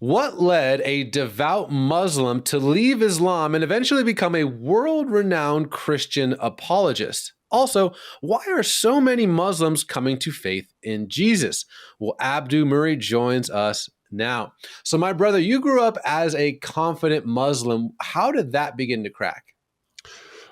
What led a devout Muslim to leave Islam and eventually become a world-renowned Christian apologist? Also, why are so many Muslims coming to faith in Jesus? Well, Abdu Murray joins us now. So, my brother, you grew up as a confident Muslim. How did that begin to crack?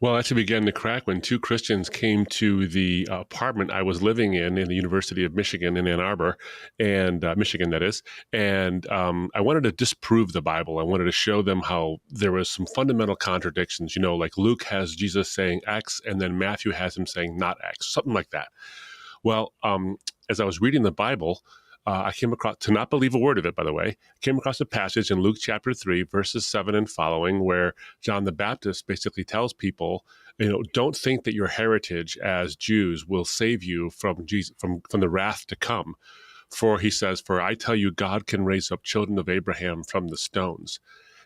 Well, actually began to crack when two Christians came to the apartment I was living in the University of Michigan in Ann Arbor, and Michigan, that is. And I wanted to disprove the Bible. I wanted to show them how there was some fundamental contradictions. You know, like Luke has Jesus saying X, and then Matthew has him saying not X, something like that. Well, as I was reading the Bible, I came across, to not believe a word of it, by the way, came across a passage in Luke chapter 3, verses 7 and following, where John the Baptist basically tells people, don't think that your heritage as Jews will save you from Jesus, from the wrath to come. For he says, for I tell you, God can raise up children of Abraham from the stones.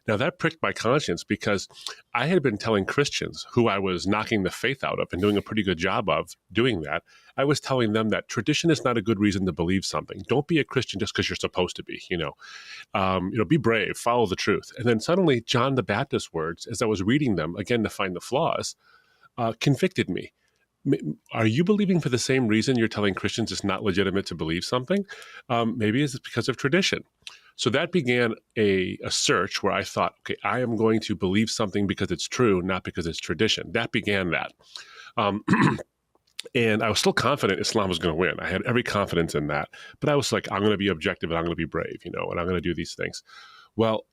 Now, that pricked my conscience because I had been telling Christians who I was knocking the faith out of and doing a pretty good job of doing that. I was telling them that tradition is not a good reason to believe something. Don't be a Christian just because you're supposed to be, be brave, follow the truth. And then suddenly John the Baptist's words, as I was reading them, again, to find the flaws, convicted me. Are you believing for the same reason you're telling Christians it's not legitimate to believe something? Maybe it's because of tradition. So that began a search where I thought, okay, I am going to believe something because it's true, not because it's tradition. That began that. And I was still confident Islam was going to win. I had every confidence in that. But I was like, I'm going to be objective and I'm going to be brave, and I'm going to do these things. Well,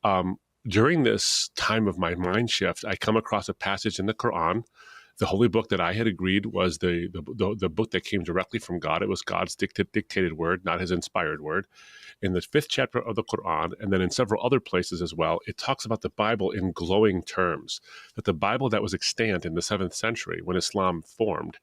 during this time of my mind shift, I come across a passage in the Quran. The holy book that I had agreed was the book that came directly from God. It was God's dictated word, not his inspired word. In the 5th chapter of the Quran, and then in several other places as well, it talks about the Bible in glowing terms, that the Bible that was extant in the 7th century when Islam formed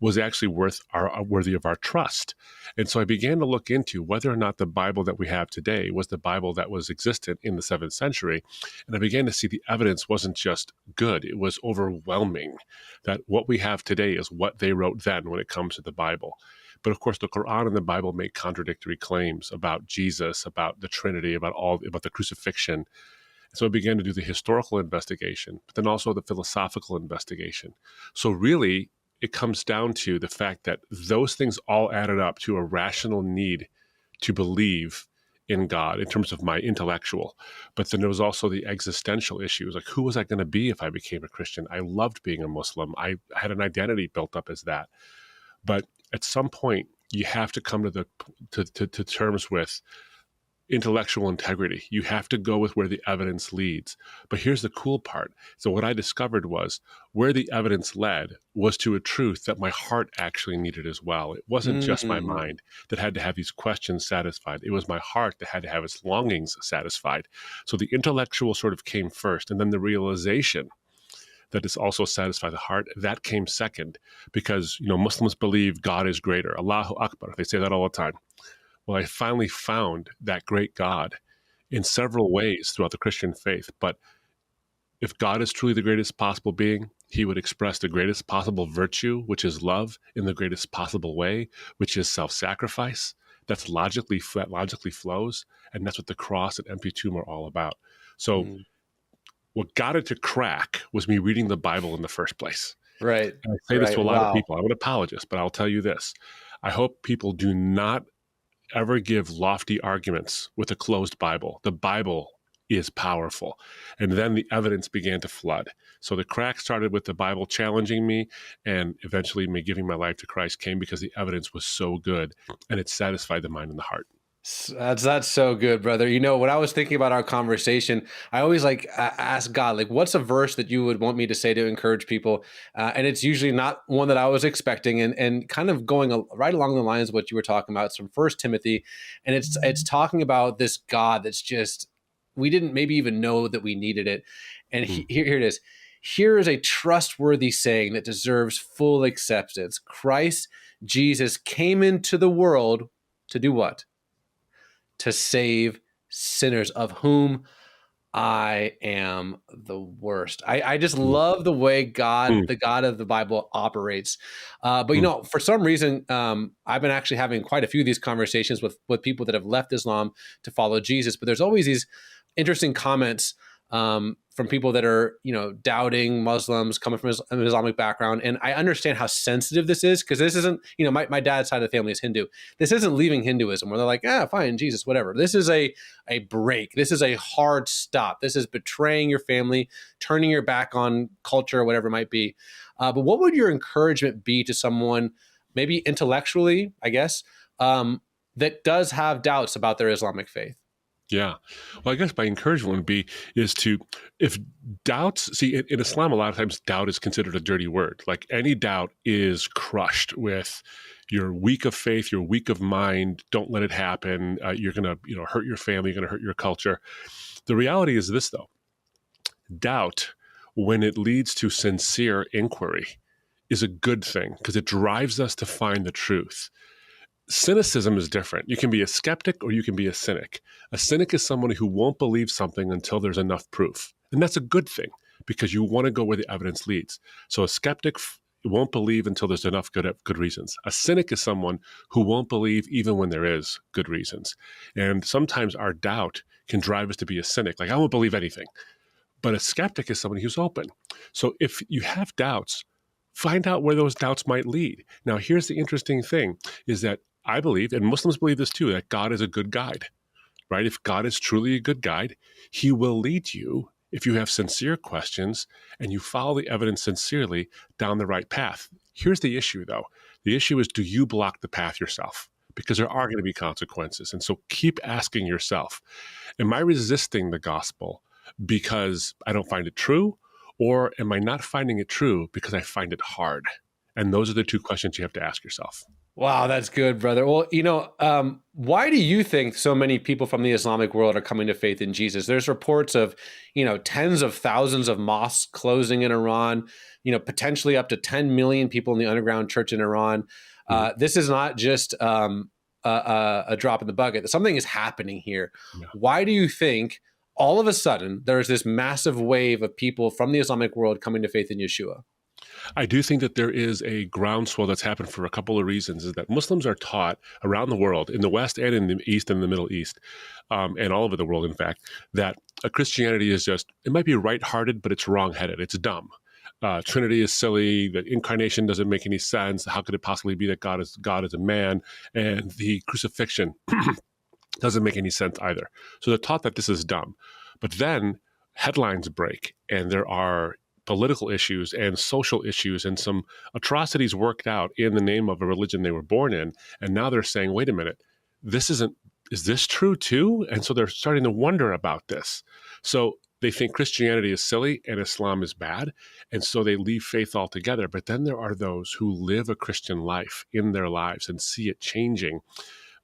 was actually worthy of our trust. And so I began to look into whether or not the Bible that we have today was the Bible that was existent in the 7th century. And I began to see the evidence wasn't just good, it was overwhelming, that what we have today is what they wrote then when it comes to the Bible. But of course, the Quran and the Bible make contradictory claims about Jesus, about the Trinity, about the crucifixion. So I began to do the historical investigation, but then also the philosophical investigation. So really, it comes down to the fact that those things all added up to a rational need to believe in God in terms of my intellectual. But then there was also the existential issues, like who was I going to be if I became a Christian? I loved being a Muslim. I had an identity built up as that. But at some point, you have to come to terms with intellectual integrity. You have to go with where the evidence leads. But here's the cool part. So what I discovered was where the evidence led was to a truth that my heart actually needed as well. It wasn't just my mind that had to have these questions satisfied. It was my heart that had to have its longings satisfied. So the intellectual sort of came first, and then the realization that is also satisfy the heart, that came second, because Muslims believe God is greater. Allahu Akbar. They say that all the time. Well, I finally found that great God in several ways throughout the Christian faith. But if God is truly the greatest possible being, he would express the greatest possible virtue, which is love, in the greatest possible way, which is self-sacrifice. That logically flows, and that's what the cross and empty tomb are all about. So what got it to crack was me reading the Bible in the first place. Right. And I say this to a lot of people. I'm an apologist, but I'll tell you this. I hope people do not ever give lofty arguments with a closed Bible. The Bible is powerful. And then the evidence began to flood. So the crack started with the Bible challenging me, and eventually me giving my life to Christ came because the evidence was so good and it satisfied the mind and the heart. That's so good, brother. When I was thinking about our conversation, I always ask God, what's a verse that you would want me to say to encourage people? And it's usually not one that I was expecting, and kind of going right along the lines of what you were talking about. It's from 1 Timothy, and it's talking about this God that's just, we didn't maybe even know that we needed it. And here it is. Here is a trustworthy saying that deserves full acceptance. Christ Jesus came into the world to do what? To save sinners, of whom I am the worst. I just Mm, love the way mm, the God of the Bible operates. But mm. for some reason, I've been actually having quite a few of these conversations with people that have left Islam to follow Jesus. But there's always these interesting comments from people that are, doubting Muslims coming from an Islamic background. And I understand how sensitive this is because this isn't, my dad's side of the family is Hindu. This isn't leaving Hinduism where they're like, fine, Jesus, whatever. This is a break. This is a hard stop. This is betraying your family, turning your back on culture, whatever it might be. But what would your encouragement be to someone, maybe intellectually, I guess, that does have doubts about their Islamic faith? Yeah. Well, I guess my encouragement would be is to, if doubts, see, in Islam, a lot of times doubt is considered a dirty word. Like any doubt is crushed with you're weak of faith, you're weak of mind, don't let it happen. You're going to, hurt your family, you're going to hurt your culture. The reality is this, though. Doubt, when it leads to sincere inquiry, is a good thing because it drives us to find the truth. Cynicism is different. You can be a skeptic or you can be a cynic. A cynic is someone who won't believe something until there's enough proof. And that's a good thing because you want to go where the evidence leads. So a skeptic won't believe until there's enough good reasons. A cynic is someone who won't believe even when there is good reasons. And sometimes our doubt can drive us to be a cynic. Like, I won't believe anything. But a skeptic is somebody who's open. So if you have doubts, find out where those doubts might lead. Now, here's the interesting thing is that I believe, and Muslims believe this too, that God is a good guide, right? If God is truly a good guide, he will lead you, if you have sincere questions and you follow the evidence sincerely, down the right path. Here's the issue, though. The issue is, do you block the path yourself? Because there are going to be consequences. And so keep asking yourself, am I resisting the gospel because I don't find it true? Or am I not finding it true because I find it hard? And those are the two questions you have to ask yourself. Wow, that's good, brother. Well, why do you think so many people from the Islamic world are coming to faith in Jesus? There's reports of, tens of thousands of mosques closing in Iran, potentially up to 10 million people in the underground church in Iran. Mhm. This is not just a drop in the bucket. Something is happening here. Yeah. Why do you think all of a sudden there's this massive wave of people from the Islamic world coming to faith in Yeshua? I do think that there is a groundswell that's happened for a couple of reasons. Is that Muslims are taught around the world, in the West and in the East and the Middle East, and all over the world, in fact, that Christianity is just, it might be right-hearted, but it's wrong-headed. It's dumb. Trinity is silly. The incarnation doesn't make any sense. How could it possibly be that God is a man? And the crucifixion doesn't make any sense either. So they're taught that this is dumb. But then headlines break, and there are political issues and social issues and some atrocities worked out in the name of a religion they were born in. And now they're saying, wait a minute, is this true too? And so they're starting to wonder about this. So they think Christianity is silly and Islam is bad. And so they leave faith altogether. But then there are those who live a Christian life in their lives and see it changing.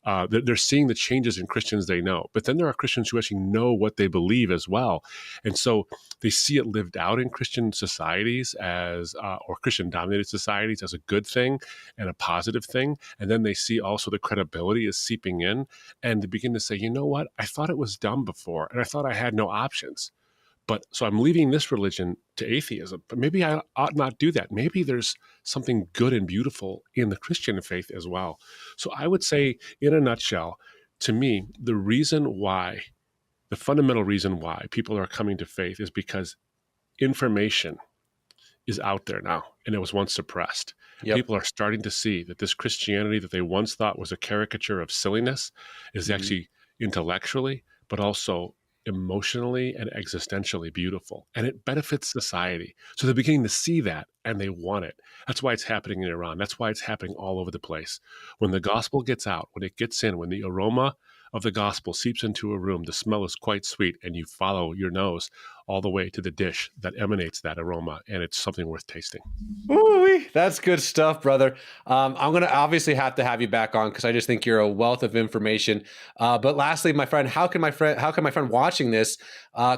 They're seeing the changes in Christians they know. But then there are Christians who actually know what they believe as well. And so they see it lived out in Christian societies or Christian dominated societies as a good thing and a positive thing. And then they see also the credibility is seeping in, and they begin to say, you know what? I thought it was dumb before, and I thought I had no options. But so I'm leaving this religion to atheism, but maybe I ought not do that. Maybe there's something good and beautiful in the Christian faith as well. So I would say, in a nutshell, to me, the fundamental reason why people are coming to faith is because information is out there now, and it was once suppressed. Yep. People are starting to see that this Christianity that they once thought was a caricature of silliness is Mhm. actually intellectually, but also emotionally and existentially beautiful, and it benefits society. So they're beginning to see that, and they want it. That's why it's happening in Iran. That's why it's happening all over the place. When the gospel gets out, when it gets in, when the aroma of the gospel seeps into a room, the smell is quite sweet, and you follow your nose all the way to the dish that emanates that aroma, and it's something worth tasting. Ooh, that's good stuff, brother. I'm gonna obviously have to have you back on because I just think you're a wealth of information. But lastly, my friend, how can my friend watching this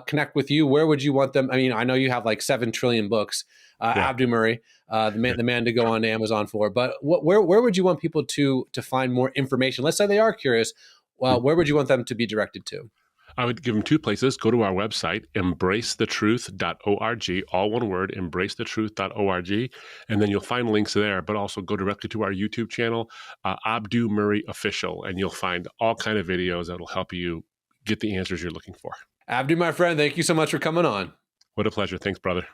connect with you? Where would you want them? I mean, I know you have like 7 trillion books. Yeah. Abdu Murray, the man to go on to Amazon for. But where would you want people to find more information? Let's say they are curious. Well, where would you want them to be directed to? I would give them two places. Go to our website, embracethetruth.org, all one word, embracethetruth.org, and then you'll find links there, but also go directly to our YouTube channel, Abdu Murray Official, and you'll find all kind of videos that will help you get the answers you're looking for. Abdu, my friend, thank you so much for coming on. What a pleasure. Thanks, brother.